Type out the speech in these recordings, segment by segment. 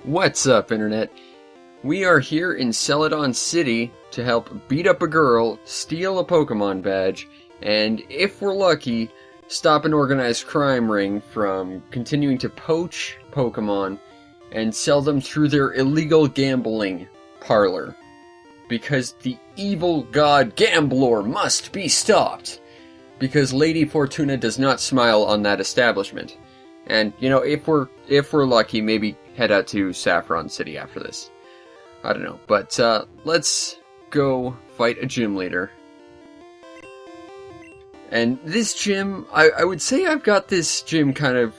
What's up, Internet? We are here in Celadon City to help beat up a girl, steal a Pokemon badge, and if we're lucky, stop an organized crime ring from continuing to poach Pokemon and sell them through their illegal gambling parlor. Because the evil god Gamblor must be stopped. Because Lady Fortuna does not smile on that establishment. And, you know, if we're lucky, maybe head out to Saffron City after this. I don't know, but let's go fight a gym leader. And this gym, I would say I've got this gym kind of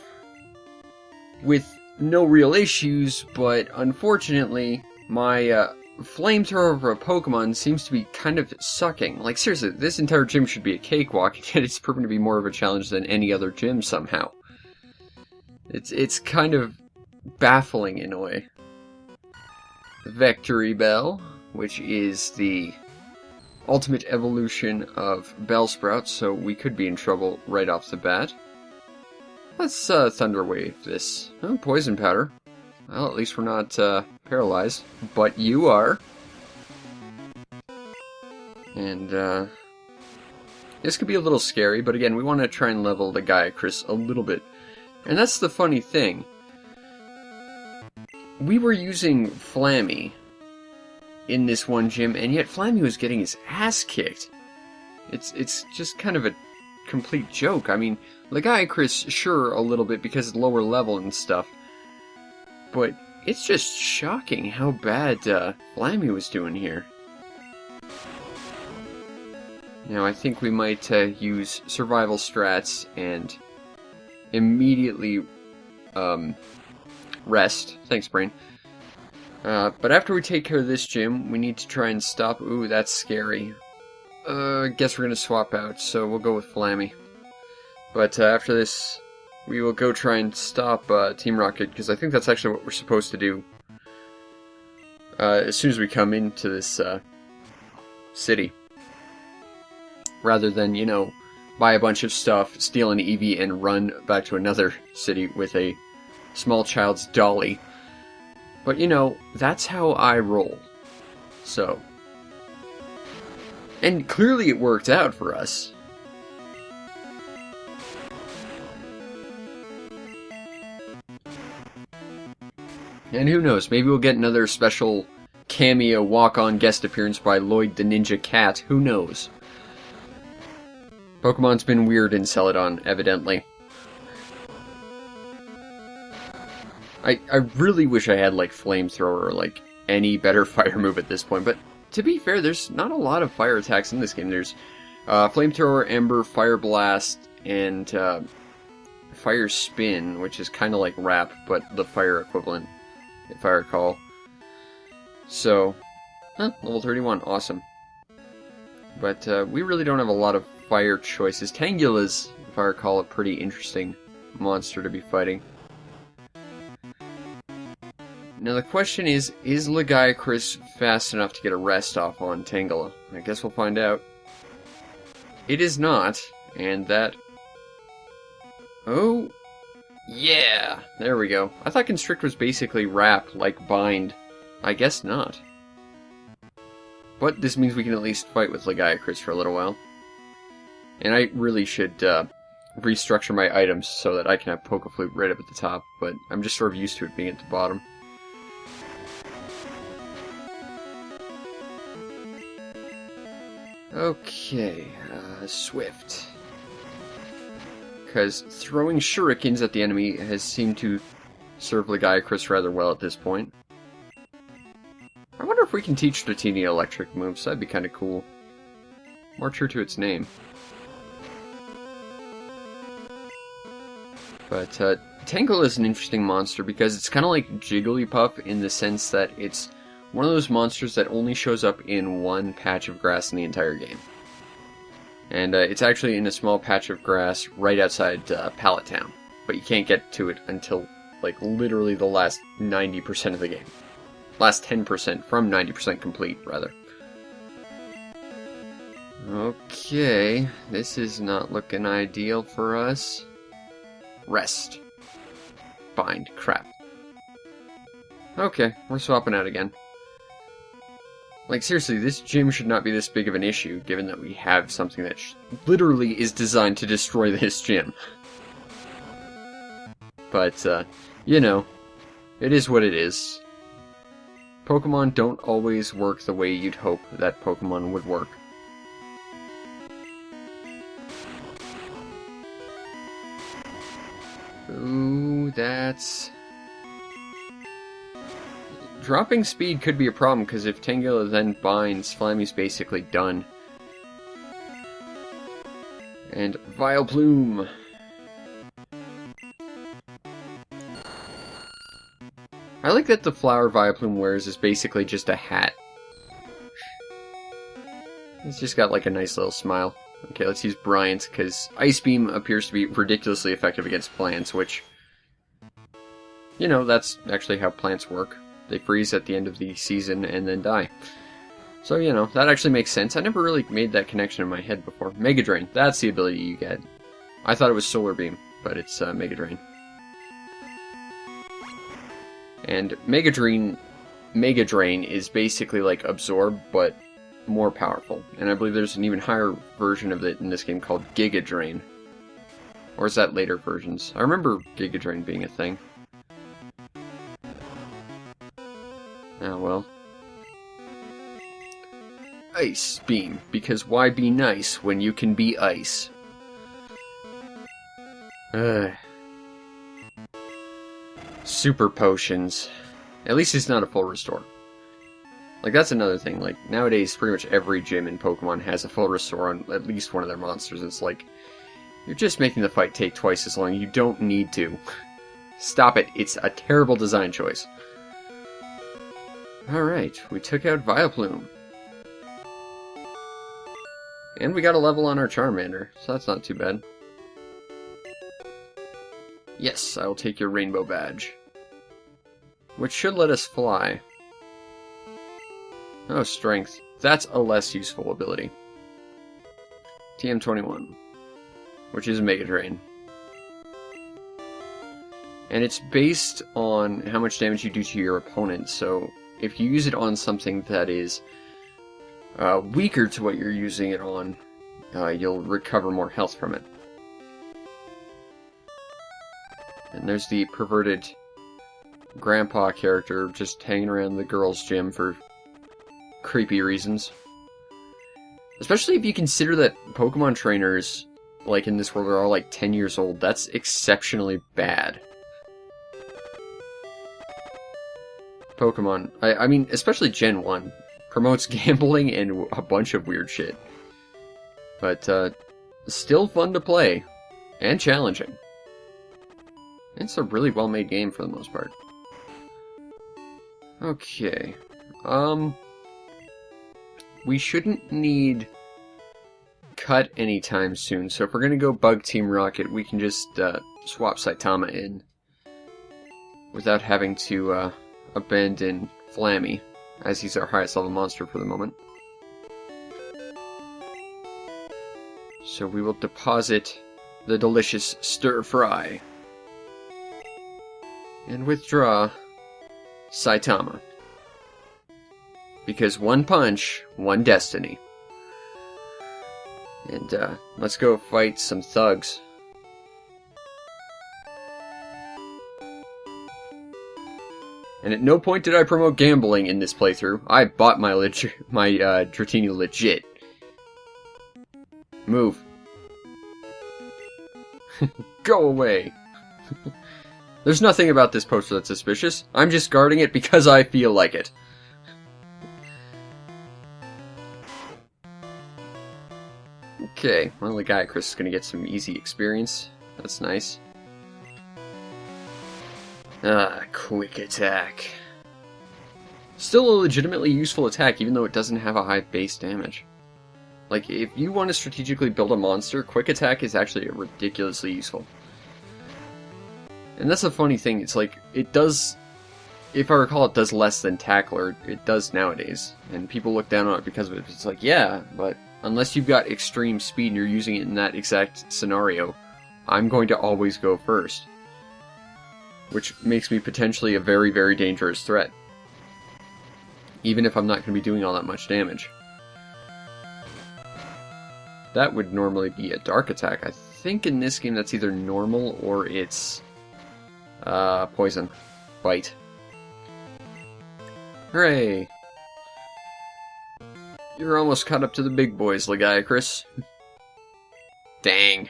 with no real issues, but unfortunately, my flamethrower for a Pokemon seems to be kind of sucking. Like, seriously, this entire gym should be a cakewalk, yet it's proven to be more of a challenge than any other gym somehow. It's kind of baffling in a way. Victreebel, which is the ultimate evolution of Bellsprout, so we could be in trouble right off the bat. Let's Thunder Wave this. Oh, Poison Powder. Well, at least we're not paralyzed, but you are. And this could be a little scary, but again, we want to try and level the Gaiacris a little bit. And that's the funny thing. We were using Flammy in this one gym, and yet Flammy was getting his ass kicked. It's just kind of a complete joke. I mean, Gaiacris, sure, a little bit because it's lower level and stuff, but it's just shocking how bad Flammy was doing here. Now, I think we might use survival strats and immediately rest. Thanks, Brain. But after we take care of this gym, we need to try and stop... Ooh, that's scary. Guess we're gonna swap out, so we'll go with Flammy. But after this, we will go try and stop Team Rocket, because I think that's actually what we're supposed to do. As soon as we come into this city. Rather than, you know, buy a bunch of stuff, steal an Eevee, and run back to another city with a small child's dolly. But, you know, that's how I roll. So. And clearly it worked out for us. And who knows, maybe we'll get another special cameo walk-on guest appearance by Lloyd the Ninja Cat. Who knows? Pokemon's been weird in Celadon, evidently. I really wish I had, like, Flamethrower or, like, any better fire move at this point, but to be fair, there's not a lot of fire attacks in this game. There's Flamethrower, Ember, Fire Blast, and Fire Spin, which is kind of like Wrap, but the fire equivalent, if I recall. So, level 31, awesome. But we really don't have a lot of fire choices. Tangula's, if I recall, a pretty interesting monster to be fighting. Now the question is Gaiacris fast enough to get a rest off on Tangela? I guess we'll find out. It is not, and that... Oh, yeah! There we go. I thought Constrict was basically Wrap, like Bind. I guess not. But this means we can at least fight with Gaiacris for a little while. And I really should restructure my items so that I can have Pokeflute right up at the top, but I'm just sort of used to it being at the bottom. Okay, Swift. Because throwing shurikens at the enemy has seemed to serve Gaiacris rather well at this point. I wonder if we can teach Dratini electric moves. That'd be kind of cool. More true to its name. But Tangela is an interesting monster because it's kind of like Jigglypuff in the sense that it's one of those monsters that only shows up in one patch of grass in the entire game. And it's actually in a small patch of grass right outside Pallet Town. But you can't get to it until, like, literally the last 90% of the game. Last 10% from 90% complete, rather. Okay, this is not looking ideal for us. Rest. Bind. Crap. Okay, we're swapping out again. Like, seriously, this gym should not be this big of an issue, given that we have something that literally is designed to destroy this gym. But, you know, it is what it is. Pokemon don't always work the way you'd hope that Pokemon would work. Ooh, that's... Dropping speed could be a problem, because if Tangela then binds, Flammy's basically done. And Vileplume! I like that the flower Vileplume wears is basically just a hat. It's just got like a nice little smile. Okay, let's use Bryant, because Ice Beam appears to be ridiculously effective against plants, which... You know, that's actually how plants work. They freeze at the end of the season and then die. So, you know, that actually makes sense. I never really made that connection in my head before. Mega Drain, that's the ability you get. I thought it was Solar Beam, but it's Mega Drain. And Mega Drain is basically like Absorb, but more powerful. And I believe there's an even higher version of it in this game called Giga Drain. Or is that later versions? I remember Giga Drain being a thing. Oh well. Ice Beam, because why be nice when you can be ice? Super Potions. At least it's not a full restore. Like, that's another thing. Like, nowadays, pretty much every gym in Pokemon has a full restore on at least one of their monsters. It's like, you're just making the fight take twice as long. You don't need to. Stop it. It's a terrible design choice. Alright, we took out Vileplume. And we got a level on our Charmander, so that's not too bad. Yes, I will take your Rainbow Badge. Which should let us fly. Oh, Strength. That's a less useful ability. TM21. Which is Mega Drain. And it's based on how much damage you do to your opponent, so if you use it on something that is weaker to what you're using it on, you'll recover more health from it. And there's the perverted grandpa character just hanging around the girls' gym for creepy reasons. Especially if you consider that Pokemon trainers, like in this world, are all like 10 years old. That's exceptionally bad. Pokemon, I mean, especially Gen 1, promotes gambling and a bunch of weird shit. But, still fun to play. And challenging. It's a really well-made game for the most part. Okay. We shouldn't need Cut anytime soon, so if we're gonna go Bug Team Rocket, we can just, swap Saitama in. Without having to, abandon Flammy, as he's our highest level monster for the moment. So we will deposit the delicious Stir Fry. And withdraw Saitama. Because one punch, one destiny. And, let's go fight some thugs. And at no point did I promote gambling in this playthrough. I bought my Dratini legit. Move. Go away. There's nothing about this poster that's suspicious. I'm just guarding it because I feel like it. Okay, well, the guy Chris is gonna get some easy experience. That's nice. Ah, Quick Attack. Still a legitimately useful attack, even though it doesn't have a high base damage. Like, if you want to strategically build a monster, Quick Attack is actually ridiculously useful. And that's a funny thing, it's like, it does, if I recall, it does less than Tackler. It does nowadays. And people look down on it because of it. It's like, yeah, but unless you've got extreme speed and you're using it in that exact scenario, I'm going to always go first. which makes me potentially a very, very dangerous threat. Even if I'm not going to be doing all that much damage. That would normally be a dark attack. I think in this game that's either normal or it's poison. Bite. Hooray! You're almost caught up to the big boys, Lagiacrus. Dang.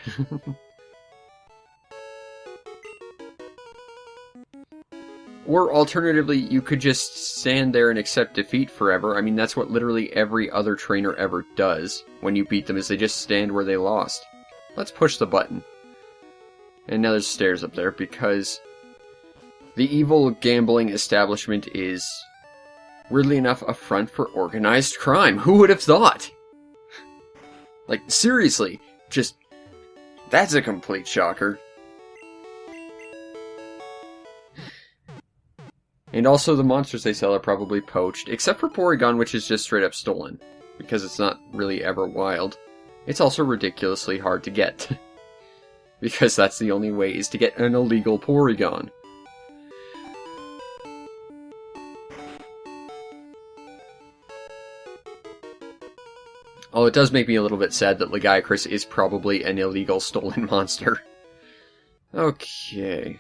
Or alternatively, you could just stand there and accept defeat forever. I mean, that's what literally every other trainer ever does when you beat them, is they just stand where they lost. Let's push the button. And now there's stairs up there, because the evil gambling establishment is, weirdly enough, a front for organized crime. Who would have thought? Like, seriously, just, that's a complete shocker. And also the monsters they sell are probably poached, except for Porygon, which is just straight up stolen, because it's not really ever wild. It's also ridiculously hard to get, because that's the only way, is to get an illegal Porygon. Oh, it does make me a little bit sad that Lagiacrus is probably an illegal stolen monster. Okay.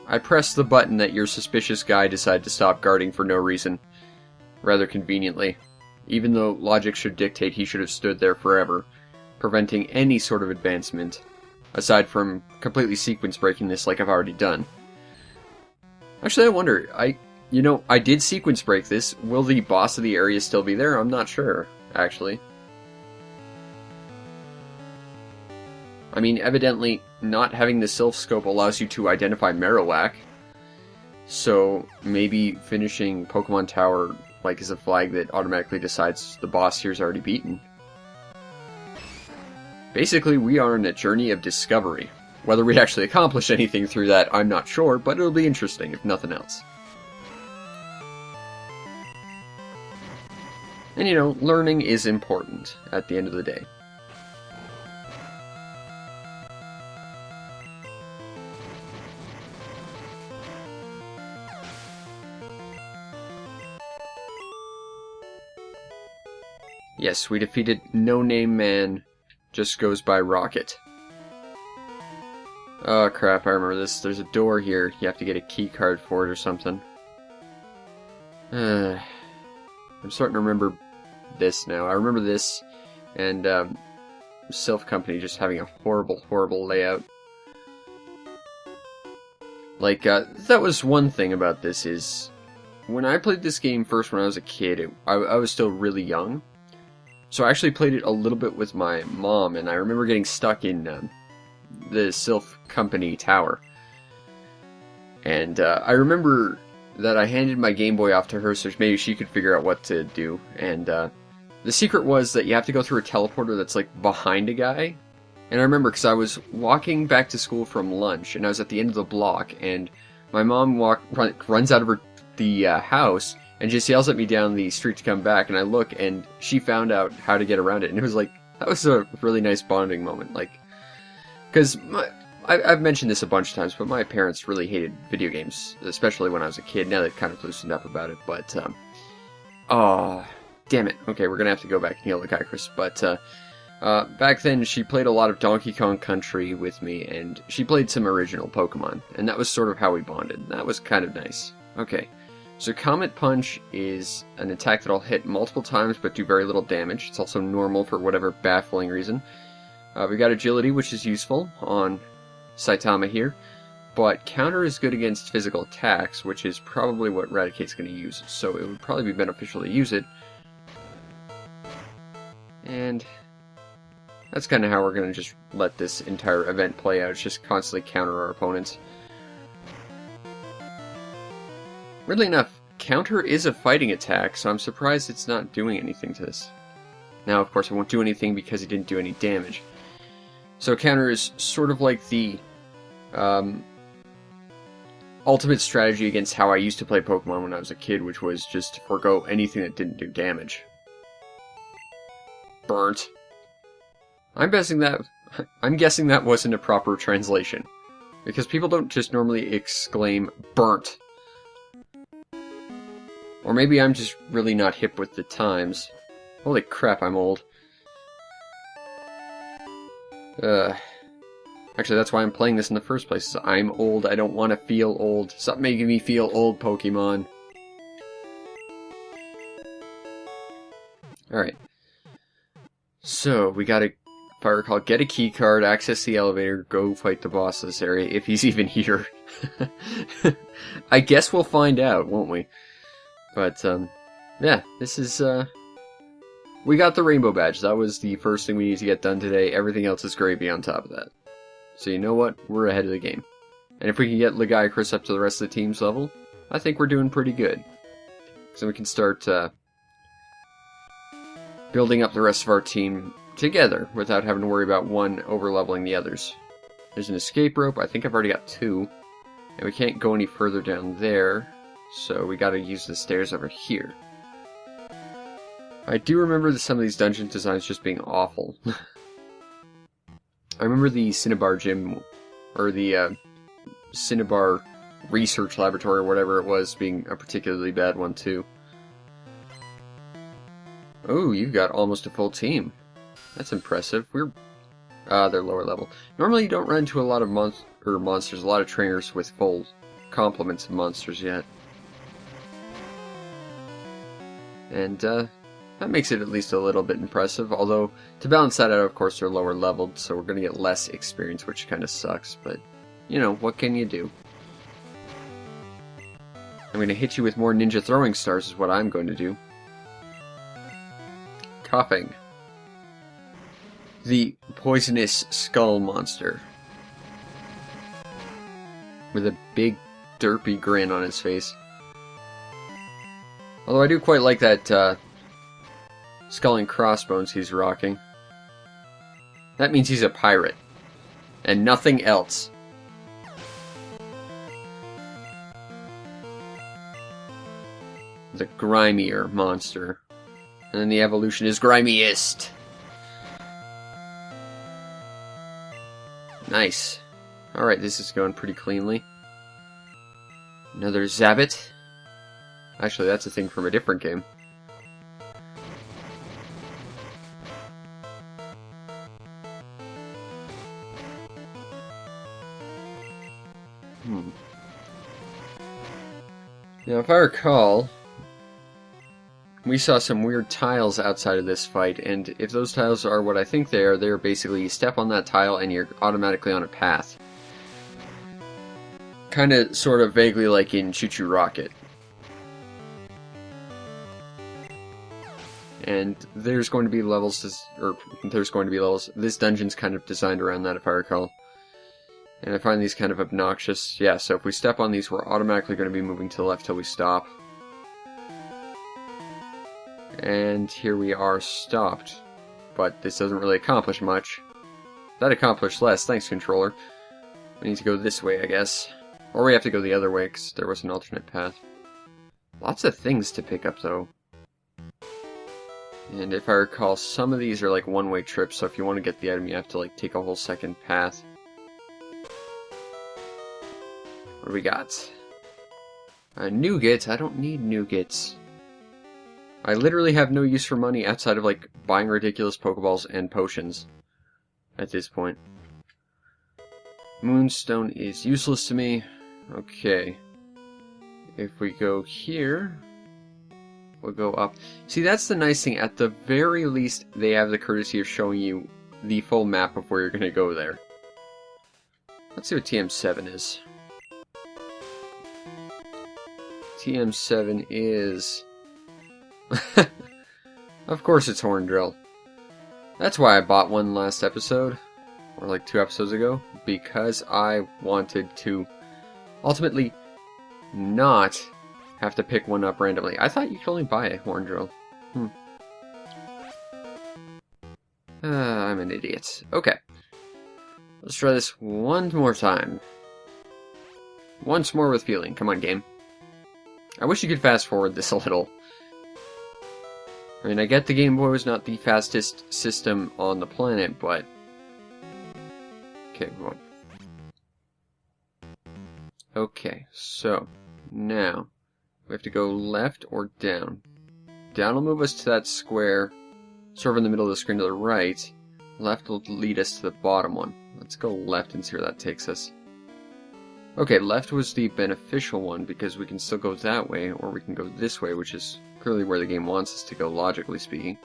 I pressed the button that your suspicious guy decided to stop guarding for no reason. Rather conveniently. Even though logic should dictate he should have stood there forever, preventing any sort of advancement, aside from completely sequence breaking this like I've already done. Actually, I wonder, I did sequence break this. Will the boss of the area still be there? I'm not sure, actually. I mean, evidently, not having the Sylph Scope allows you to identify Marowak. So, maybe finishing Pokemon Tower, like, is a flag that automatically decides the boss here's already beaten. Basically, we are on a journey of discovery. Whether we actually accomplish anything through that, I'm not sure, but it'll be interesting, if nothing else. And you know, learning is important at the end of the day. Yes, we defeated No Name Man, just goes by Rocket. Oh crap, I remember this. There's a door here. You have to get a key card for it or something. I'm starting to remember this now. I remember this, and Sylph Company just having a horrible, horrible layout. Like, that was one thing about this is, when I played this game first when I was a kid, I was still really young. So I actually played it a little bit with my mom, and I remember getting stuck in the Sylph Company tower. And I remember that I handed my Game Boy off to her so maybe she could figure out what to do. And the secret was that you have to go through a teleporter that's like behind a guy. And I remember because I was walking back to school from lunch, and I was at the end of the block, and my mom runs out of the house, and just yells at me down the street to come back, and I look, and she found out how to get around it, and it was like, that was a really nice bonding moment, like, because I've mentioned this a bunch of times, but my parents really hated video games, especially when I was a kid. Now they've kind of loosened up about it, but, oh, damn it. Okay, we're gonna have to go back and heal Lagiacrus, but, back then she played a lot of Donkey Kong Country with me, and she played some original Pokemon, and that was sort of how we bonded. That was kind of nice. Okay. So Comet Punch is an attack that'll hit multiple times but do very little damage. It's also normal for whatever baffling reason. We got Agility, which is useful on Saitama here, but Counter is good against physical attacks, which is probably what Raticate's going to use, so it would probably be beneficial to use it. And that's kind of how we're going to just let this entire event play out. It's just constantly counter our opponents. Weirdly enough, Counter is a fighting attack, so I'm surprised it's not doing anything to this. Now, of course, it won't do anything because it didn't do any damage. So Counter is sort of like the ultimate strategy against how I used to play Pokemon when I was a kid, which was just to forego anything that didn't do damage. Burnt. I'm guessing that I'm guessing that wasn't a proper translation. Because people don't just normally exclaim, burnt. Or maybe I'm just really not hip with the times. Holy crap, I'm old. Actually, that's why I'm playing this in the first place. I'm old, I don't want to feel old. Stop making me feel old, Pokemon. Alright. So, we gotta, if I recall, get a key card, access the elevator, go fight the boss of this area, if he's even here. I guess we'll find out, won't we? But, yeah, this is, we got the rainbow badge. That was the first thing we need to get done today. Everything else is gravy on top of that. So you know what? We're ahead of the game. And if we can get Lagiacrus up to the rest of the team's level, I think we're doing pretty good. So we can start, building up the rest of our team together without having to worry about one over-leveling the others. There's an escape rope. I think I've already got 2. And we can't go any further down there, so we gotta use the stairs over here. I do remember some of these dungeon designs just being awful. I remember the Cinnabar Gym, or the Cinnabar Research Laboratory, or whatever it was, being a particularly bad one too. Oh, you've got almost a full team. That's impressive. They're lower level. Normally you don't run into a lot of monsters, a lot of trainers with full complements of monsters yet. And, that makes it at least a little bit impressive, although, to balance that out, of course, they're lower leveled, so we're gonna get less experience, which kinda sucks, but, you know, what can you do? I'm gonna hit you with more ninja throwing stars is what I'm going to do. Coughing. The poisonous skull monster. With a big, derpy grin on his face. Although I do quite like that, skull and crossbones he's rocking. That means he's a pirate. And nothing else. The grimier monster. And then the evolution is grimiest. Nice. Alright, this is going pretty cleanly. Another Zabbit. Actually, that's a thing from a different game. Now, if I recall, we saw some weird tiles outside of this fight, and if those tiles are what I think they are, they're basically you step on that tile and you're automatically on a path. Kinda, sort of, vaguely like in Choo Choo Rocket. And there's going to be levels, this dungeon's kind of designed around that, if I recall. And I find these kind of obnoxious. Yeah, so if we step on these, we're automatically going to be moving to the left till we stop. And here we are stopped. But this doesn't really accomplish much. That accomplished less, thanks controller. We need to go this way, I guess. Or we have to go the other way, because there was an alternate path. Lots of things to pick up, though. And if I recall, some of these are like one-way trips, so if you want to get the item, you have to like take a whole second path. What do we got? Nougat? I don't need nougats. I literally have no use for money outside of like buying ridiculous Pokeballs and potions. At this point. Moonstone is useless to me. Okay. If we go here, we'll go up. See, that's the nice thing. At the very least, they have the courtesy of showing you the full map of where you're going to go there. Let's see what TM7 is. TM7 is... Of course it's Horndrill. That's why I bought one last episode. Or like 2 episodes ago. Because I wanted to ultimately not have to pick one up randomly. I thought you could only buy a Horndrill. I'm an idiot. Okay. Let's try this one more time. Once more with feeling. Come on, game. I wish you could fast forward this a little. I mean, I get the Game Boy was not the fastest system on the planet, but Okay, we want... Okay, so now we have to go left or down. Down will move us to that square, sort of in the middle of the screen to the right. Left will lead us to the bottom one. Let's go left and see where that takes us. Okay, left was the beneficial one because we can still go that way, or we can go this way, which is clearly where the game wants us to go, logically speaking.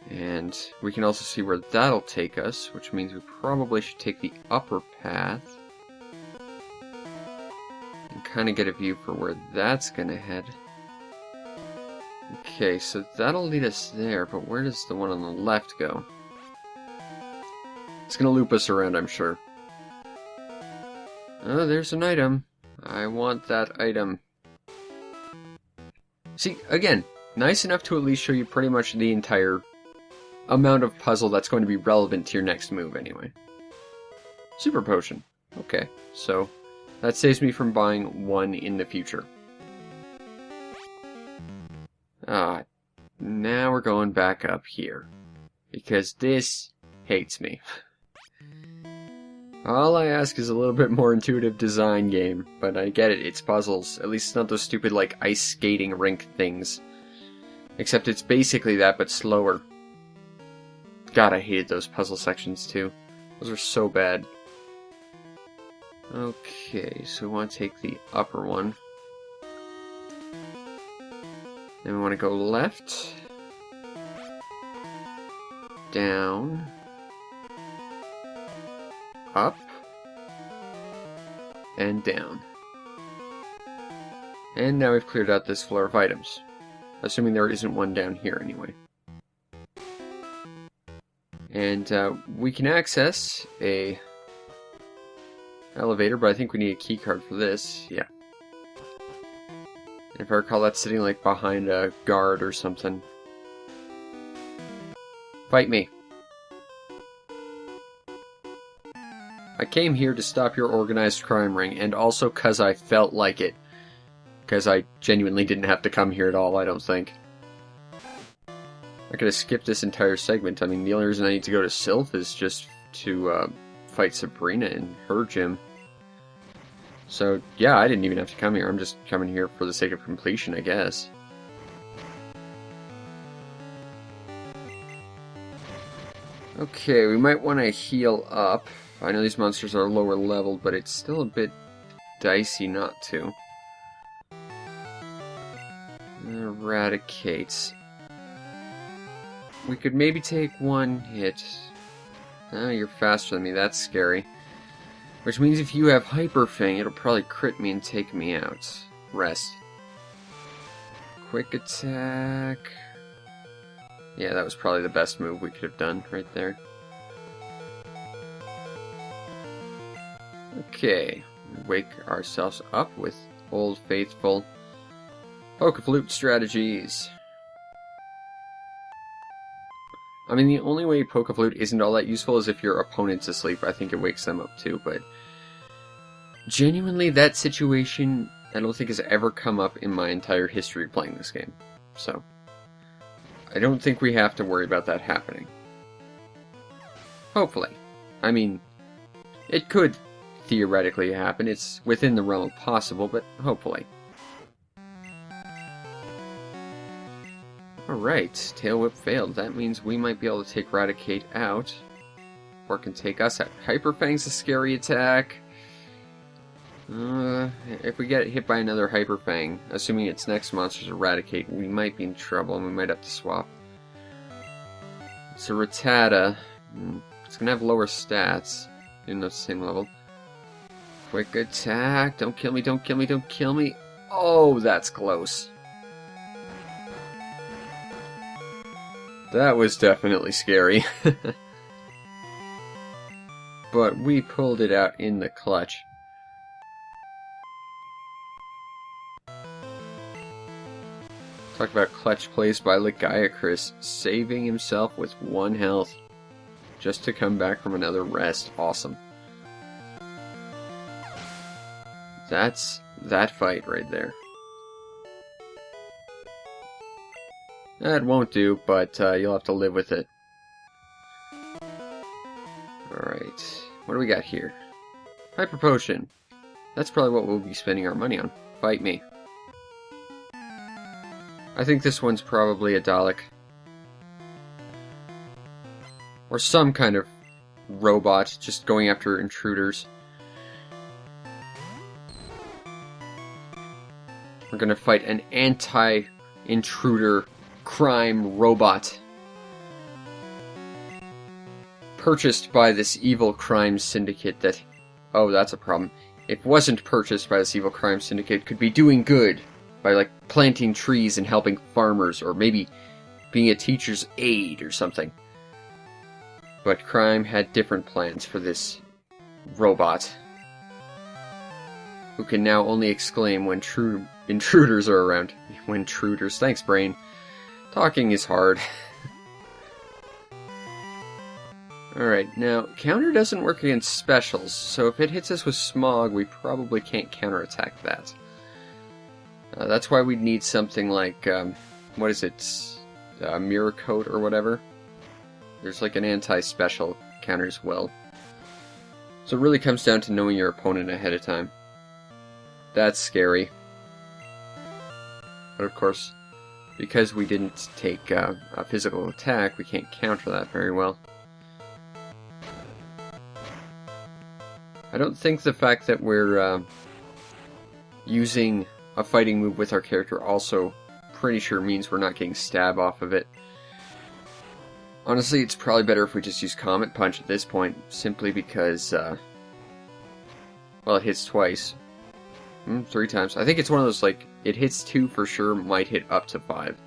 And we can also see where that'll take us, which means we probably should take the upper path. And kind of get a view for where that's going to head. Okay, so that'll lead us there, but where does the one on the left go? It's going to loop us around, I'm sure. Oh, there's an item. I want that item. See, again, nice enough to at least show you pretty much the entire amount of puzzle that's going to be relevant to your next move anyway. Super potion. Okay, so that saves me from buying one in the future. Now we're going back up here. Because this hates me. All I ask is a little bit more intuitive design game, but I get it, it's puzzles. At least it's not those stupid, like, ice skating rink things. Except it's basically that, but slower. God, I hated those puzzle sections, too. Those are so bad. Okay, so we want to take the upper one. Then we want to go left. Down. Up. And down. And now we've cleared out this floor of items. Assuming there isn't one down here anyway. And we can access a elevator, but I think we need a key card for this. Yeah. If I recall, that's sitting like behind a guard or something. Fight me. I came here to stop your organized crime ring, and also 'cause I felt like it. 'Cause I genuinely didn't have to come here at all, I don't think. I could have skipped this entire segment. I mean, the only reason I need to go to Sylph is just to fight Sabrina in her gym. So, yeah, I didn't even have to come here. I'm just coming here for the sake of completion, I guess. Okay, we might want to heal up. I know these monsters are lower leveled, but it's still a bit dicey not to. Eradicates. We could maybe take one hit. Oh, you're faster than me, that's scary. Which means if you have Hyper Fang, it'll probably crit me and take me out. Rest. Quick attack. Yeah, that was probably the best move we could have done right there. Okay, wake ourselves up with Old Faithful Poke-Flute strategies. I mean, the only way Poke-Flute isn't all that useful is if your opponent's asleep. I think it wakes them up too, but genuinely, that situation I don't think has ever come up in my entire history of playing this game. So, I don't think we have to worry about that happening. Hopefully. I mean, it could theoretically happen. It's within the realm of possible, but hopefully. Alright, Tail Whip failed. That means we might be able to take Raticate out. Or it can take us out. Hyper Fang's a scary attack. If we get hit by another Hyper Fang, assuming its next monster's Eradicate, we might be in trouble and we might have to swap. It's a Rattata. It's gonna have lower stats, even though it's the same level. Quick attack. Don't kill me, don't kill me, don't kill me. Oh, that's close. That was definitely scary. But we pulled it out in the clutch. Talk about clutch plays by Lagiacrus, saving himself with 1 health just to come back from another rest. Awesome. That's that fight right there. That won't do, but you'll have to live with it. Alright. what do we got here? Hyper Potion. That's probably what we'll be spending our money on. Fight me. I think this one's probably a Dalek. Or some kind of robot just going after intruders. We're gonna fight an anti-intruder crime robot. Purchased by this evil crime syndicate that... Oh, that's a problem. If it wasn't purchased by this evil crime syndicate, could be doing good by, like, planting trees and helping farmers, or maybe being a teacher's aide or something. But crime had different plans for this robot, who can now only exclaim when true intruders are around. When intruders. Thanks, brain. Talking is hard. Alright, now, counter doesn't work against specials, so if it hits us with smog, we probably can't counterattack that. That's why we'd need something like, what is it? Mirror Coat or whatever? There's like an anti-special counter as well. So it really comes down to knowing your opponent ahead of time. That's scary. But of course, because we didn't take a physical attack, we can't counter that very well. I don't think the fact that we're using a fighting move with our character also pretty sure means we're not getting stab off of it. Honestly, it's probably better if we just use Comet Punch at this point, simply because, well, it hits twice. 3 times. I think it's one of those, like, it hits 2 for sure, might hit up to 5.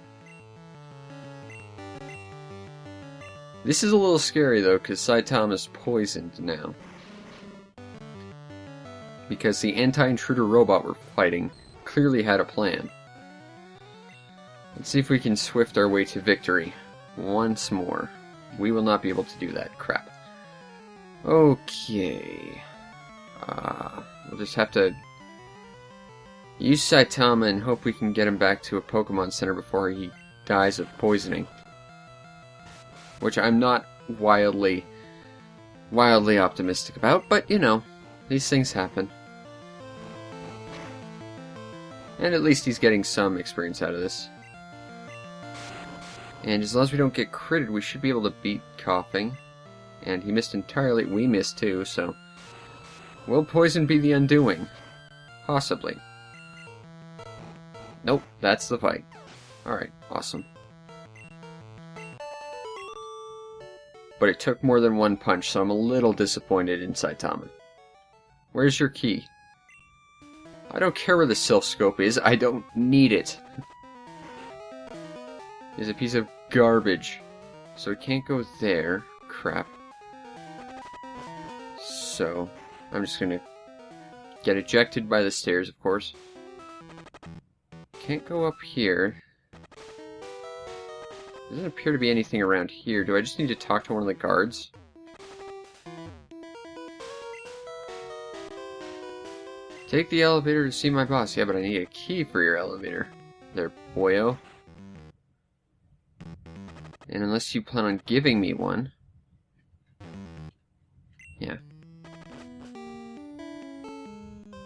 This is a little scary, though, because Saitama's poisoned now. Because the anti-intruder robot we're fighting clearly had a plan. Let's see if we can swift our way to victory. Once more. We will not be able to do that. Crap. Okay. We'll just have to use Saitama and hope we can get him back to a Pokemon Center before he dies of poisoning. Which I'm not wildly optimistic about, but you know, these things happen. And at least he's getting some experience out of this. And as long as we don't get critted, we should be able to beat Coughing. And he missed entirely. We missed too, so... Will poison be the undoing? Possibly. Nope, that's the fight. Alright, awesome. But it took more than one punch, so I'm a little disappointed in Saitama. Where's your key? I don't care where the Silph Scope is, I don't need it. It's a piece of garbage. So it can't go there. Crap. So, I'm just gonna get ejected by the stairs, of course. Can't go up here. Doesn't appear to be anything around here. Do I just need to talk to one of the guards? Take the elevator to see my boss. Yeah, but I need a key for your elevator. There, boyo. And unless you plan on giving me one... Yeah.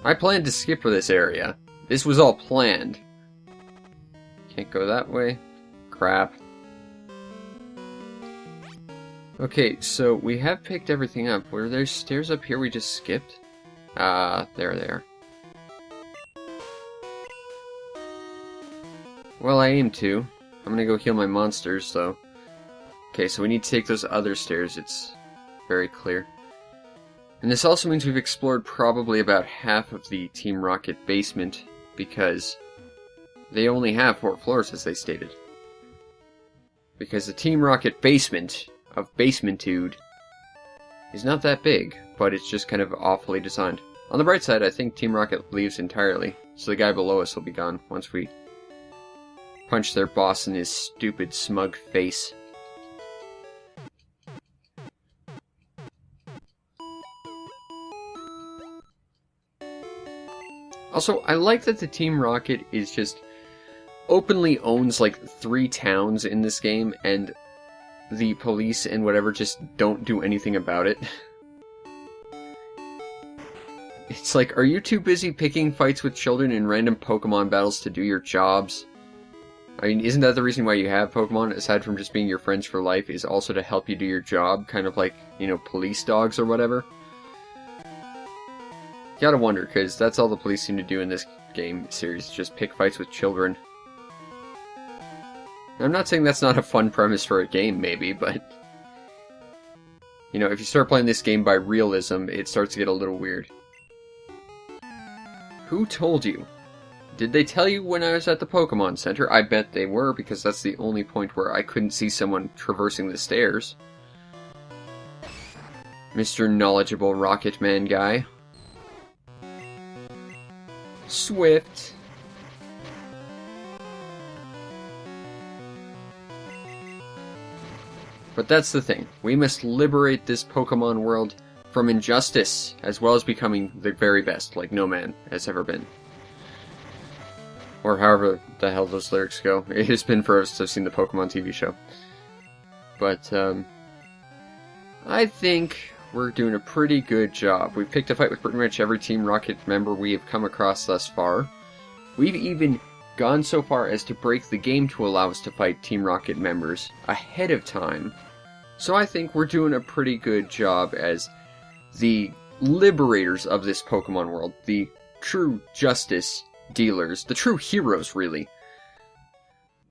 I planned to skip for this area. This was all planned. Can't go that way. Crap. Okay, so we have picked everything up. Were there stairs up here we just skipped? There they are. Well, I aim to. I'm gonna go heal my monsters, though. Okay, so we need to take those other stairs, it's very clear. And this also means we've explored probably about half of the Team Rocket basement, because they only have 4 floors, as they stated. Because the Team Rocket basement of Basementude is not that big, but it's just kind of awfully designed. On the bright side, I think Team Rocket leaves entirely, so the guy below us will be gone once we punch their boss in his stupid, smug face. Also, I like that the Team Rocket is just openly owns like 3 towns in this game, and the police and whatever just don't do anything about it. It's like, are you too busy picking fights with children in random Pokemon battles to do your jobs? I mean, isn't that the reason why you have Pokemon, aside from just being your friends for life, is also to help you do your job, kind of like, you know, police dogs or whatever? Gotta wonder, because that's all the police seem to do in this game series, just pick fights with children. I'm not saying that's not a fun premise for a game, maybe, but... You know, if you start playing this game by realism, it starts to get a little weird. Who told you? Did they tell you when I was at the Pokemon Center? I bet they were, because that's the only point where I couldn't see someone traversing the stairs. Mr. Knowledgeable Rocket Man guy. Swift. But that's the thing. We must liberate this Pokemon world from injustice, as well as becoming the very best, like no man has ever been. Or however the hell those lyrics go. It has been forever since I've seen the Pokemon TV show. But, I think we're doing a pretty good job. We've picked a fight with pretty much every Team Rocket member we have come across thus far. We've even gone so far as to break the game to allow us to fight Team Rocket members ahead of time. So I think we're doing a pretty good job as the liberators of this Pokemon world. The true justice dealers. The true heroes, really,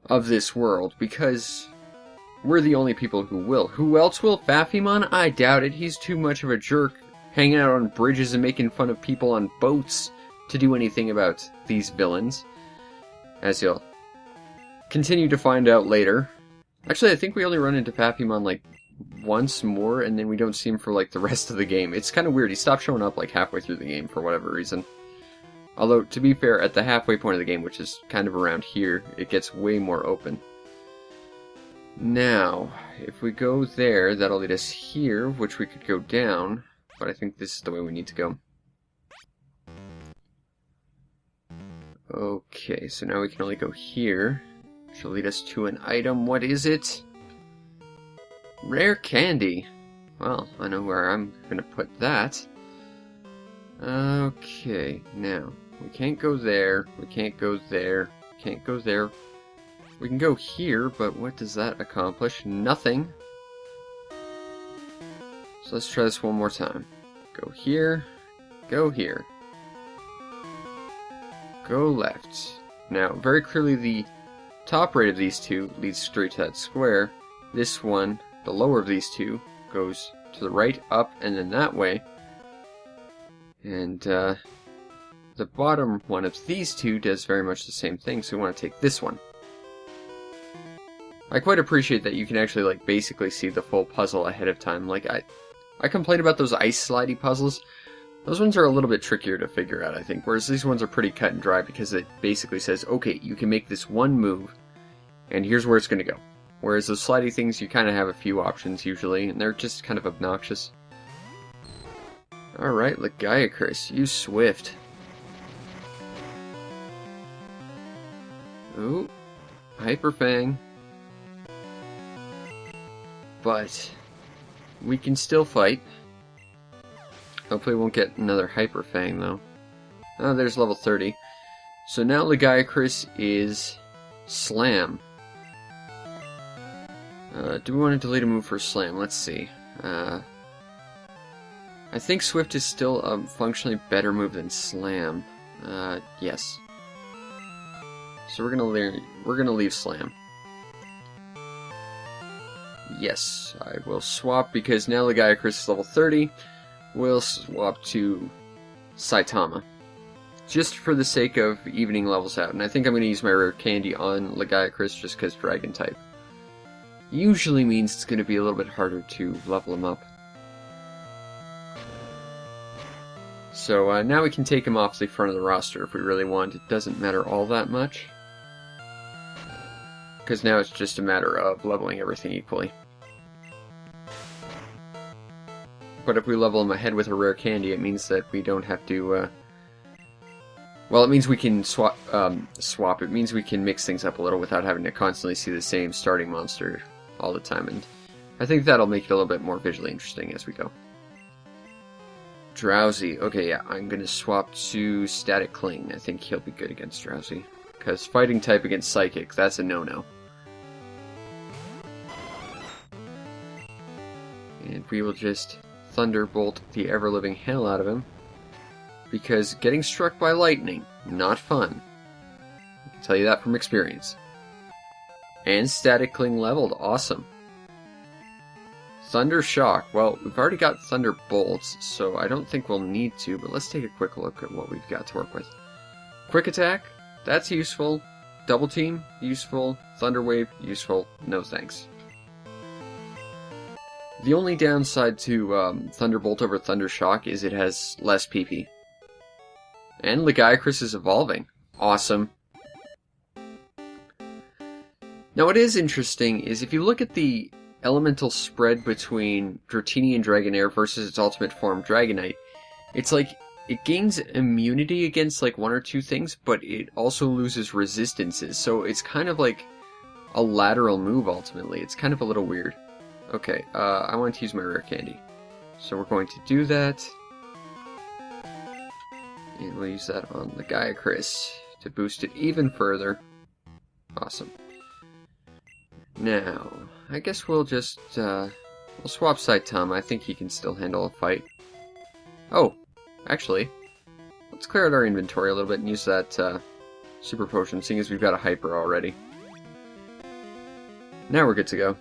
of this world. Because we're the only people who will. Who else will? Phaphimon? I doubt it. He's too much of a jerk, hanging out on bridges and making fun of people on boats to do anything about these villains. As you'll continue to find out later. Actually, I think we only run into Phaphimon, like, once more, and then we don't see him for, like, the rest of the game. It's kind of weird. He stopped showing up, like, halfway through the game for whatever reason. Although, to be fair, at the halfway point of the game, which is kind of around here, it gets way more open. Now, if we go there, that'll lead us here, which we could go down, but I think this is the way we need to go. Okay, so now we can only go here, which will lead us to an item. What is it? Rare candy. Well, I know where I'm going to put that. Okay, now, we can't go there, we can't go there, can't go there. We can go here, but what does that accomplish? Nothing. So let's try this one more time. Go here, go here. Go left. Now, very clearly the top right of these two leads straight to that square. This one, the lower of these two, goes to the right, up, and then that way. And, the bottom one of these two does very much the same thing, so we want to take this one. I quite appreciate that you can actually, like, basically see the full puzzle ahead of time. Like, I complain about those ice slidey puzzles. Those ones are a little bit trickier to figure out, I think, whereas these ones are pretty cut and dry because it basically says, okay, you can make this one move, and here's where it's going to go. Whereas those slidey things, you kind of have a few options usually, and they're just kind of obnoxious. Alright, Lagiacrus, use Swift. Ooh, Hyper Fang. But we can still fight. Hopefully we won't get another Hyper Fang, though. Oh, there's level 30. So now Lagiacrus is Slam. Do we want to delete a move for Slam? Let's see. I think Swift is still a functionally better move than Slam. Yes. So we're gonna leave Slam. Yes, I will swap because now Lagiacrus is level 30. We'll swap to Saitama. Just for the sake of evening levels out. And I think I'm going to use my rare candy on Lagiacrus just because Dragon type. Usually means it's going to be a little bit harder to level him up. So now we can take him off the front of the roster if we really want. It doesn't matter all that much. Because now it's just a matter of leveling everything equally. But if we level him ahead with a rare candy, it means that we don't have to, well, it means we can swap. It means we can mix things up a little without having to constantly see the same starting monster all the time. And I think that'll make it a little bit more visually interesting as we go. Drowsy. Okay, yeah, I'm gonna swap to Static Cling. I think he'll be good against Drowsy. Because fighting type against Psychic, that's a no-no. And we will just Thunderbolt the ever-living hell out of him. Because getting struck by lightning, not fun. I can tell you that from experience. And Static Cling leveled, awesome. Thunder Shock, well, we've already got Thunderbolts, so I don't think we'll need to, but let's take a quick look at what we've got to work with. Quick Attack, that's useful. Double Team, useful. Thunder Wave, useful. No thanks. The only downside to Thunderbolt over Thunder Shock is it has less PP. And Lagiacrus is evolving. Awesome. Now what is interesting is if you look at the elemental spread between Dratini and Dragonair versus its ultimate form Dragonite, it's like it gains immunity against like one or two things, but it also loses resistances, so it's kind of like a lateral move ultimately. It's kind of a little weird. Okay, I want to use my rare candy. So we're going to do that. And we'll use that on Lagiacrus to boost it even further. Awesome. Now, I guess we'll just, we'll swap Saitama. I think he can still handle a fight. Oh, actually, let's clear out our inventory a little bit and use that, Super Potion, seeing as we've got a Hyper already. Now we're good to go.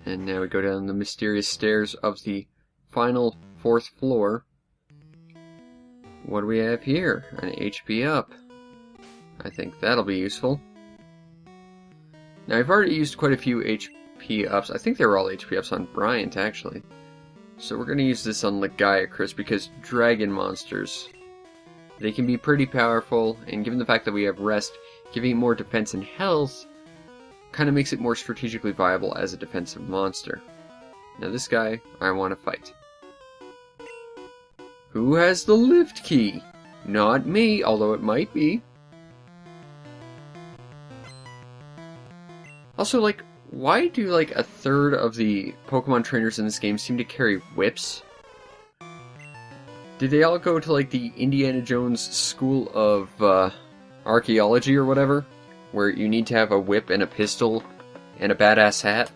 And now we go down the mysterious stairs of the final 4th floor. What do we have here? An HP up. I think that'll be useful. Now I've already used quite a few HP ups. I think they were all HP ups on Bryant actually. So we're going to use this on Lagiacrus because dragon monsters, they can be pretty powerful, and given the fact that we have rest, giving it more defense and health kind of makes it more strategically viable as a defensive monster. Now this guy, I want to fight. Who has the lift key? Not me, although it might be. Also, like, why do like a third of the Pokemon trainers in this game seem to carry whips? Did they all go to like the Indiana Jones School of Archaeology or whatever? Where you need to have a whip and a pistol and a badass hat?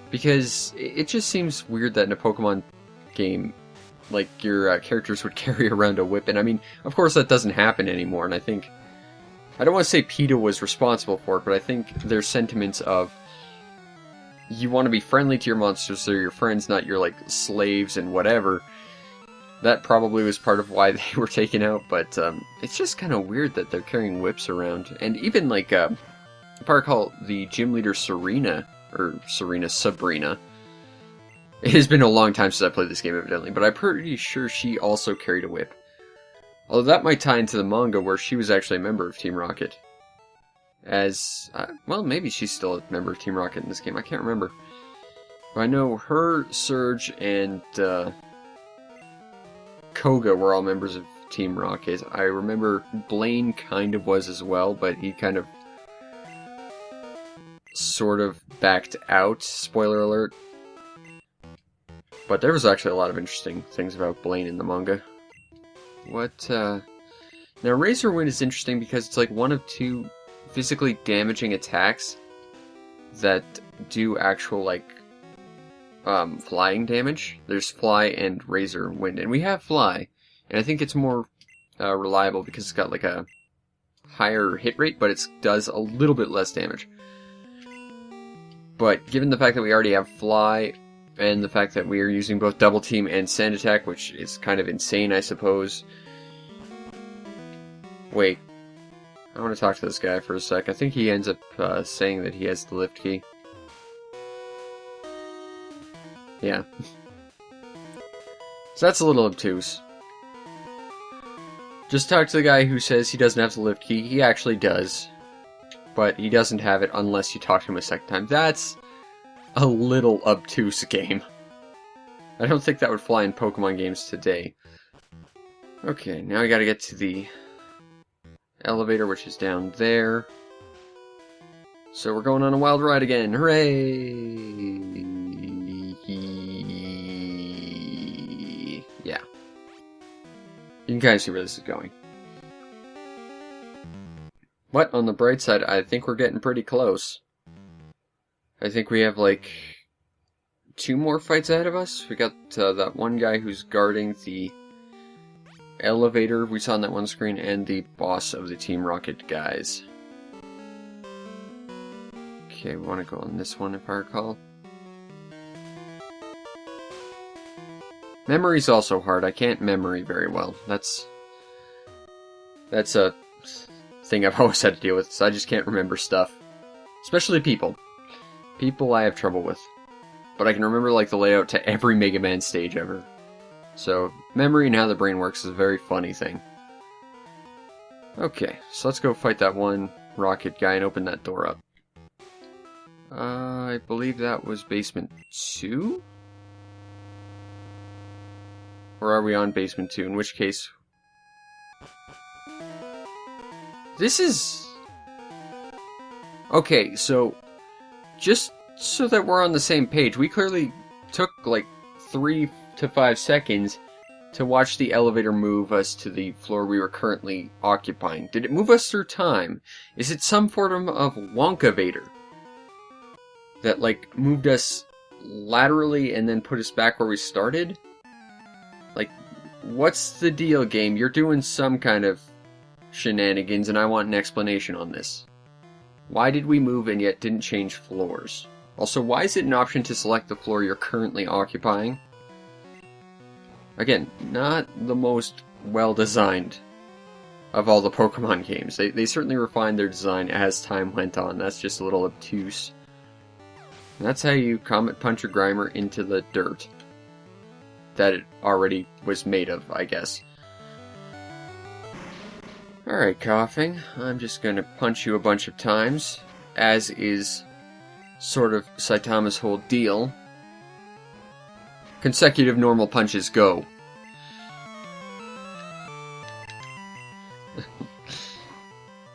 Because it just seems weird that in a Pokemon game, like, your characters would carry around a whip. And I mean, of course that doesn't happen anymore, and I think... I don't want to say PETA was responsible for it, but I think their sentiments of... You want to be friendly to your monsters, they're your friends, not your, like, slaves and whatever. That probably was part of why they were taken out, but it's just kind of weird that they're carrying whips around. And even, like, if I recall, the gym leader Sabrina, it has been a long time since I played this game, evidently, but I'm pretty sure she also carried a whip. Although that might tie into the manga, where she was actually a member of Team Rocket. As, well, maybe she's still a member of Team Rocket in this game, I can't remember. But I know her, Surge, and Koga were all members of Team Rocket. I remember Blaine kind of was as well, but he kind of sort of backed out, spoiler alert. But there was actually a lot of interesting things about Blaine in the manga. Now Razor Wind is interesting because it's like one of two physically damaging attacks that do actual, like, flying damage. There's Fly and Razor Wind, and we have Fly, and I think it's more reliable because it's got like a higher hit rate, but it does a little bit less damage. But given the fact that we already have Fly, and the fact that we are using both Double Team and Sand Attack, which is kind of insane, I suppose. Wait, I want to talk to this guy for a sec. I think he ends up saying that he has the lift key. Yeah. So that's a little obtuse. Just talk to the guy who says he doesn't have the lift key. He actually does. But he doesn't have it unless you talk to him a second time. That's a little obtuse game. I don't think that would fly in Pokemon games today. Okay, now I gotta get to the elevator, which is down there. So we're going on a wild ride again. Hooray! Yeah. You can kind of see where this is going. But on the bright side, I think we're getting pretty close. I think we have like 2 more fights ahead of us. We got that one guy who's guarding the elevator we saw on that one screen, and the boss of the Team Rocket guys. Okay, we want to go on this one if I recall. Memory's also hard. I can't memory very well. That's a thing I've always had to deal with, so I just can't remember stuff. Especially people. People I have trouble with. But I can remember like the layout to every Mega Man stage ever. So, memory and how the brain works is a very funny thing. Okay, so let's go fight that one rocket guy and open that door up. I believe that was basement 2? Or are we on basement 2? In which case... This is... Okay, so... Just so that we're on the same page, we clearly took like 3 to 5 seconds to watch the elevator move us to the floor we were currently occupying. Did it move us through time? Is it some form of Wonkavator that like moved us laterally and then put us back where we started? Like, what's the deal, game? You're doing some kind of shenanigans and I want an explanation on this. Why did we move and yet didn't change floors? Also, why is it an option to select the floor you're currently occupying? Again, not the most well-designed of all the Pokemon games. They certainly refined their design as time went on. That's just a little obtuse. And that's how you Comet Punch a Grimer into the dirt that it already was made of, I guess. Alright, Coughing. I'm just gonna punch you a bunch of times, as is sort of Saitama's whole deal. Consecutive normal punches, go.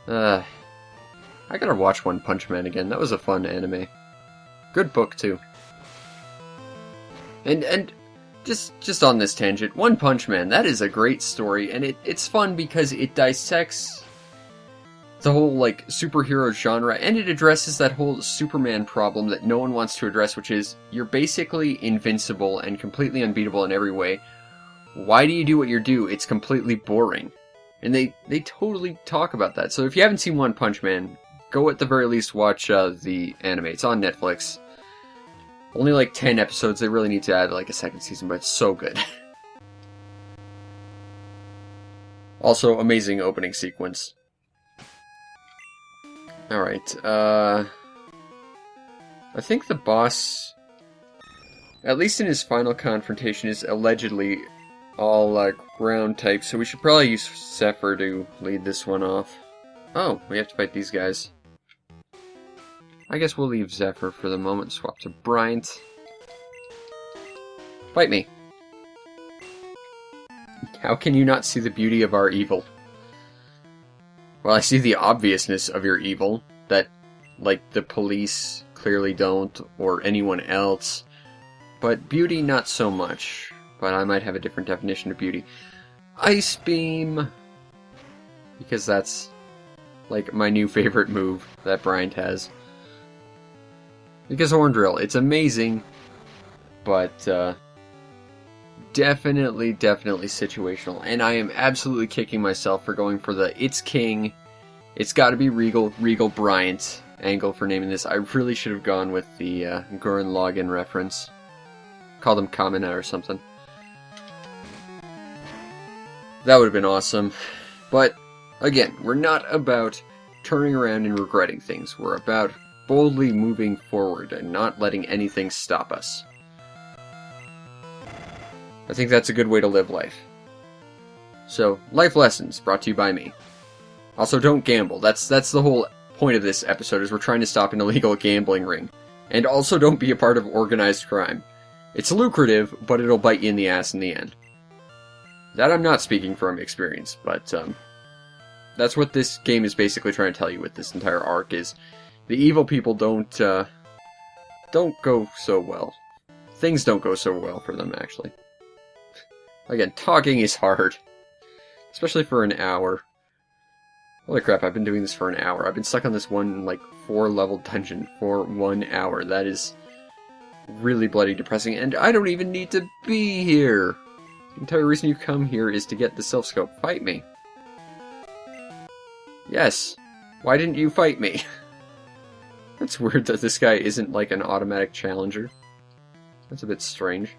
I gotta watch One Punch Man again. That was a fun anime. Good book, too. And just on this tangent, One Punch Man, that is a great story, and it's fun because it dissects the whole, like, superhero genre, and it addresses that whole Superman problem that no one wants to address, which is, you're basically invincible and completely unbeatable in every way. Why do you do what you do? It's completely boring. And they totally talk about that. So if you haven't seen One Punch Man, go at the very least watch the anime. It's on Netflix. Only like 10 episodes, they really need to add like a second season, but it's so good. Also, amazing opening sequence. Alright, I think the boss, at least in his final confrontation, is allegedly all ground type, so we should probably use Zephyr to lead this one off. Oh, we have to fight these guys. I guess we'll leave Zephyr for the moment, swap to Bryant. Fight me. How can you not see the beauty of our evil? Well, I see the obviousness of your evil, that, like, the police clearly don't, or anyone else. But beauty, not so much. But I might have a different definition of beauty. Ice Beam! Because that's, like, my new favorite move that Bryant has. Because Horn Drill, it's amazing, but, definitely situational. And I am absolutely kicking myself for going for the It's King, it's gotta be Regal Bryant angle for naming this. I really should have gone with the Gurren Lagann reference. Called him Kamina or something. That would have been awesome. But, again, we're not about turning around and regretting things. We're about boldly moving forward and not letting anything stop us. I think that's a good way to live life. So, life lessons brought to you by me. Also, don't gamble. That's the whole point of this episode, is we're trying to stop an illegal gambling ring. And also don't be a part of organized crime. It's lucrative, but it'll bite you in the ass in the end. That I'm not speaking from experience, but that's what this game is basically trying to tell you with this entire arc, is the evil people don't go so well. Things don't go so well for them, actually. Again, talking is hard. Especially for an hour. Holy crap, I've been doing this for an hour. I've been stuck on this one, like, 4-level dungeon for 1 hour. That is really bloody depressing, and I don't even need to be here! The entire reason you come here is to get the Silph Scope. Fight me. Yes. Why didn't you fight me? That's weird that this guy isn't like an automatic challenger. That's a bit strange.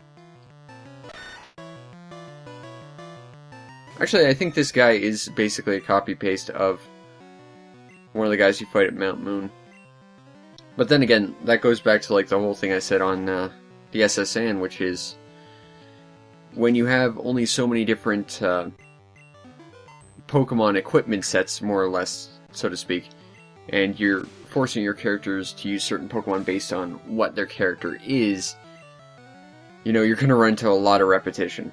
Actually, I think this guy is basically a copy-paste of one of the guys you fight at Mount Moon. But then again, that goes back to like the whole thing I said on the SSN, which is when you have only so many different Pokemon equipment sets, more or less, so to speak, and you're forcing your characters to use certain Pokemon based on what their character is, you know, you're going to run into a lot of repetition.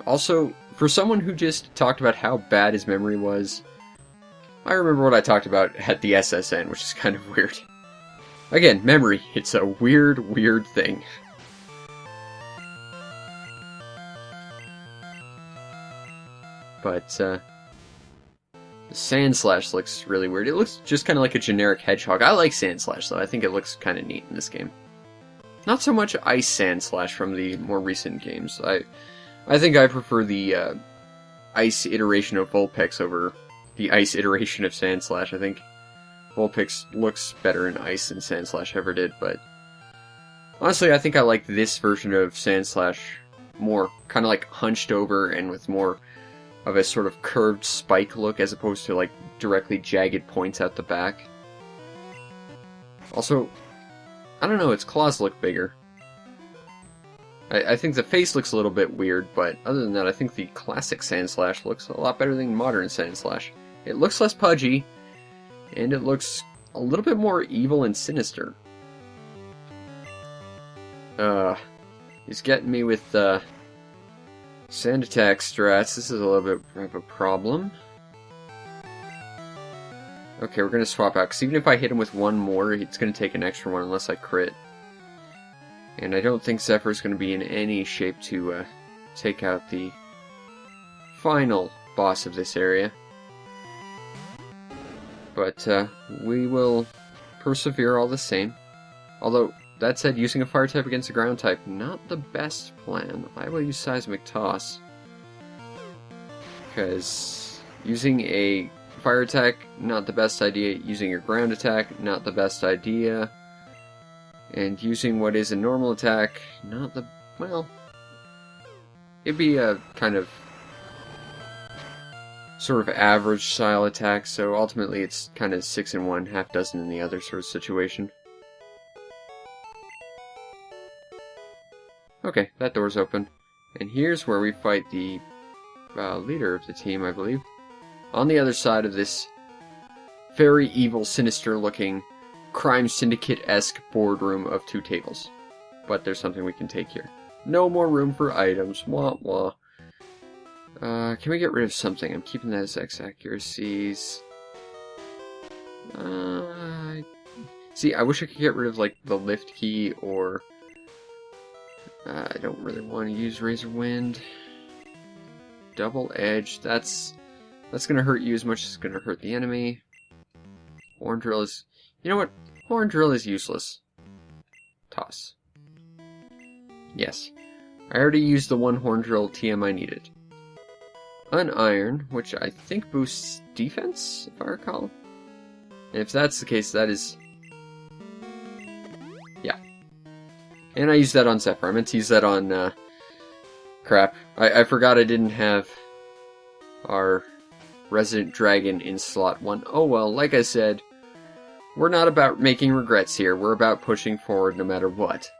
Also, for someone who just talked about how bad his memory was, I remember what I talked about at the SSN, which is kind of weird. Again, memory, it's a weird, weird thing. But, the Sandslash looks really weird. It looks just kind of like a generic hedgehog. I like Sandslash, though. I think it looks kind of neat in this game. Not so much Ice Sandslash from the more recent games. I think I prefer the Ice iteration of Vulpix over the Ice iteration of Sandslash. I think Vulpix looks better in Ice than Sandslash ever did, but honestly, I think I like this version of Sandslash more. Kind of like hunched over and with more of a sort of curved spike look as opposed to like directly jagged points out the back. Also, I don't know, its claws look bigger. I think the face looks a little bit weird, but other than that, I think the classic Sandslash looks a lot better than modern Sandslash. It looks less pudgy, and it looks a little bit more evil and sinister. He's getting me with Sand Attack strats. This is a little bit of a problem. Okay, we're going to swap out, because even if I hit him with one more, it's going to take an extra one unless I crit. And I don't think Zephyr's going to be in any shape to take out the final boss of this area. But we will persevere all the same. Although, that said, using a fire type against a ground type, not the best plan. I will use Seismic Toss. Because using a fire attack, not the best idea. Using your ground attack, not the best idea. And using what is a normal attack, not the... well... it'd be a kind of... sort of average style attack, so ultimately it's kind of 6 in one, half dozen in the other sort of situation. Okay, that door's open. And here's where we fight the leader of the team, I believe. On the other side of this very evil, sinister-looking, crime syndicate-esque boardroom of 2 tables. But there's something we can take here. No more room for items. Wah wah. Can we get rid of something? I'm keeping that as X accuracies. See, I wish I could get rid of, like, the lift key, or... I don't really want to use Razor Wind. Double Edge, that's gonna hurt you as much as it's gonna hurt the enemy. Horn Drill is... you know what? Horn Drill is useless. Toss. Yes. I already used the one Horn Drill TM I needed. Uniron, which I think boosts defense, if I recall. And if that's the case, that is... yeah. And I used that on Zephyr. I meant to use that on, crap. I forgot I didn't have our Resident Dragon in slot 1. Oh well, like I said, we're not about making regrets here. We're about pushing forward no matter what.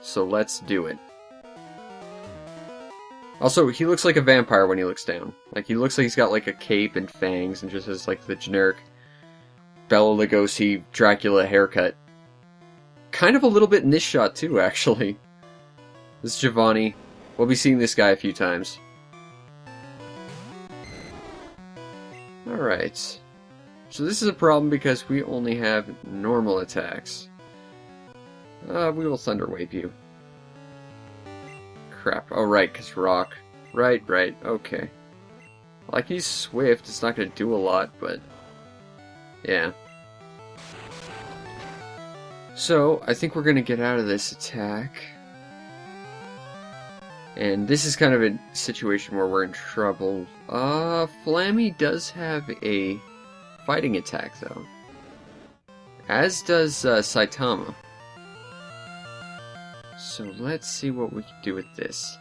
So let's do it. Also, he looks like a vampire when he looks down. Like, he looks like he's got, like, a cape and fangs and just has, like, the generic Bela Lugosi Dracula haircut. Kind of a little bit in this shot, too, actually. This is Giovanni. We'll be seeing this guy a few times. Alright. So this is a problem because we only have normal attacks. We will Thunder Wave you. Crap. Oh, right, because rock. Right, okay. Like, he's swift, it's not going to do a lot, but... yeah. So, I think we're going to get out of this attack. And this is kind of a situation where we're in trouble. Flammy does have a fighting attack, though. As does Saitama. So let's see what we can do with this.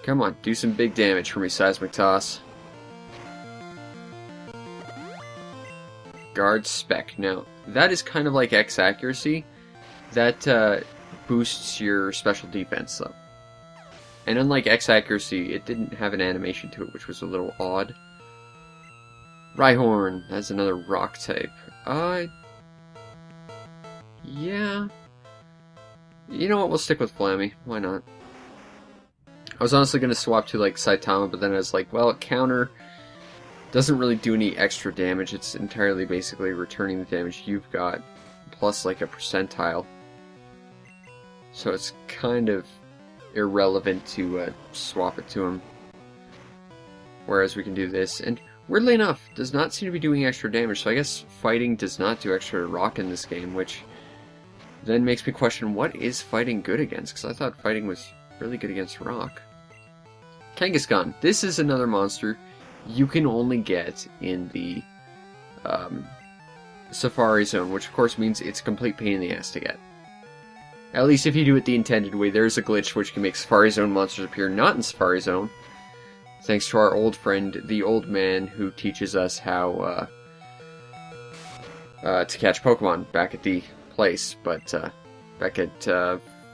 Come on, do some big damage for me, Seismic Toss. Guard Spec. Now, that is kind of like X Accuracy. That boosts your special defense, though. And unlike X Accuracy, it didn't have an animation to it, which was a little odd. Rhyhorn, that's another rock type. Yeah. You know what, we'll stick with Flammy. Why not? I was honestly going to swap to, like, Saitama, but then I was like, well, counter doesn't really do any extra damage. It's entirely basically returning the damage you've got, plus, like, a percentile. So it's kind of irrelevant to swap it to him. Whereas we can do this, and weirdly enough, does not seem to be doing extra damage, so I guess fighting does not do extra rock in this game, which then makes me question, what is fighting good against? Because I thought fighting was really good against rock. Kangaskhan. This is another monster you can only get in the Safari Zone, which of course means it's a complete pain in the ass to get. At least if you do it the intended way. There's a glitch which can make Safari Zone monsters appear not in Safari Zone, thanks to our old friend, the Old Man, who teaches us how to catch Pokemon back at the place, but back at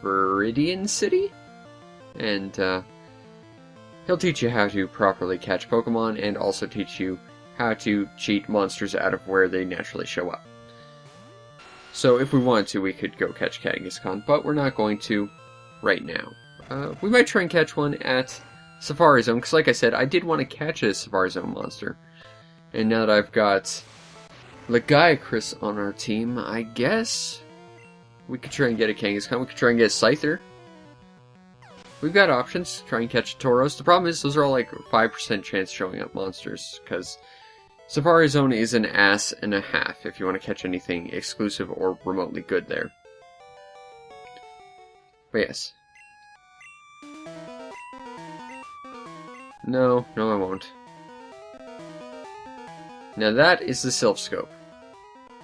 Viridian City? And he'll teach you how to properly catch Pokemon, and also teach you how to cheat monsters out of where they naturally show up. So if we wanted to, we could go catch Kangaskhan, but we're not going to right now. We might try and catch one at Safari Zone, because like I said, I did want to catch a Safari Zone monster. And now that I've got Lagiacrus on our team, I guess we could try and get a Kangaskhan. We could try and get a Scyther. We've got options. Try and catch a Tauros. The problem is those are all like 5% chance showing up monsters, because Safari Zone is an ass and a half if you want to catch anything exclusive or remotely good there. But yes. No, I won't. Now that is the Sylph Scope.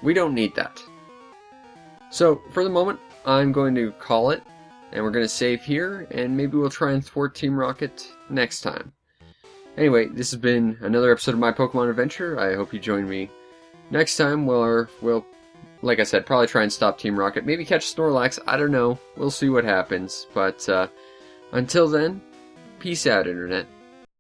We don't need that. So, for the moment, I'm going to call it, and we're going to save here, and maybe we'll try and thwart Team Rocket next time. Anyway, this has been another episode of My Pokemon Adventure. I hope you join me next time. We'll, like I said, probably try and stop Team Rocket. Maybe catch Snorlax. I don't know. We'll see what happens. But until then, peace out, Internet.